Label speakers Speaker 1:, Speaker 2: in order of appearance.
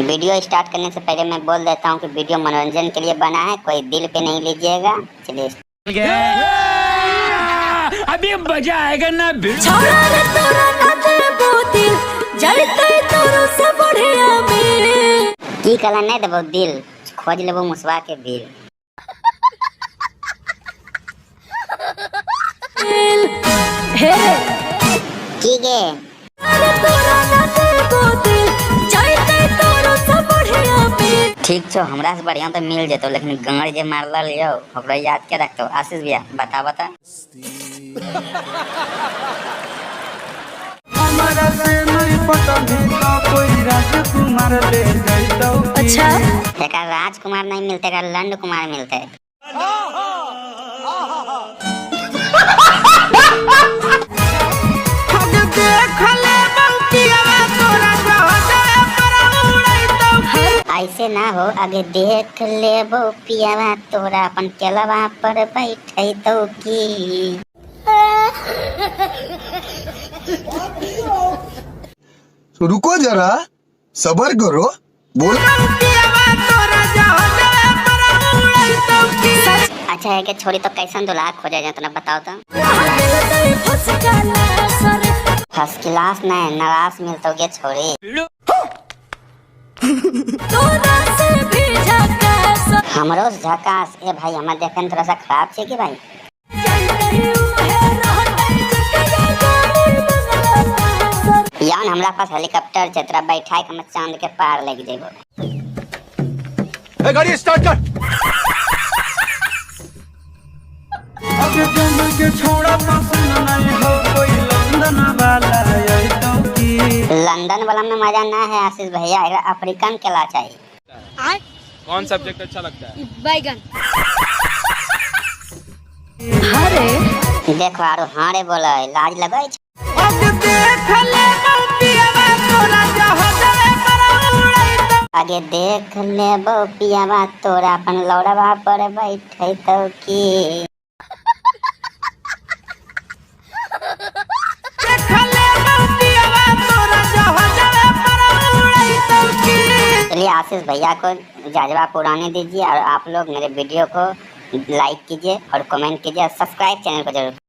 Speaker 1: Video start करने से पहले मैं बोल देता हूँ कि वीडियो मनोरंजन के लिए बना है, कोई दिल पे नहीं लीजिएगा। चलिए
Speaker 2: अभी मजा आएगा ना।
Speaker 1: की कला नहीं देबो दिल, खोज लेबो मुसवा के बिल। की गे ठीक छो, हमरा से बढ़िया तो मिल जेतो, लेकिन गंगड़ जे मारला लियो ओकरा याद के रखतो। आशीष भैया बता बता।
Speaker 3: हमारा से नहीं पता का कोई राजकुमार ले जाइतो।
Speaker 1: अच्छा तेरा राजकुमार नहीं मिलते, का लंड कुमार मिलते। ऐसे ना हो, आगे देख लेबो पियावा तोरा अपन केलवा पर बैठे तो की।
Speaker 4: रुको जरा, सबर करो, बोल।
Speaker 1: अच्छा है कि छोरी तो कैसन दुल्हा खोजा जाए, तो बताओ तो। फर्स्ट क्लास नहीं नवास मिलतो गे छोरी। हमरो झकास ए भाई, हमार देखे थोड़ा सा खराब छे कि भाई। यान हमरा पास हेलीकॉप्टर छे, तोरा बैठाए के हम चांद के पार लेके जेबो।
Speaker 4: ए गाड़ी स्टार्ट कर।
Speaker 3: अबे जंगल के छोड़ा पसंद नहीं हो, कोई लंदन वाला आइतो की।
Speaker 1: लंदन वाला में मजा ना है आशीष भैया, अफ्रीकन केला चाहिए।
Speaker 2: कौन सब्जेक्ट अच्छा लगता है?
Speaker 5: बैगन।
Speaker 1: देखो आरो हारे बोले, लाज लगे छे। आगे देख लेबो पियावा तोरा अपन लौड़वा पर बैठे तो की। चलिए आशीष भैया को जाजवा पुराने दीजिए, और आप लोग मेरे वीडियो को लाइक कीजिए और कमेंट कीजिए, सब्सक्राइब चैनल को जरूर।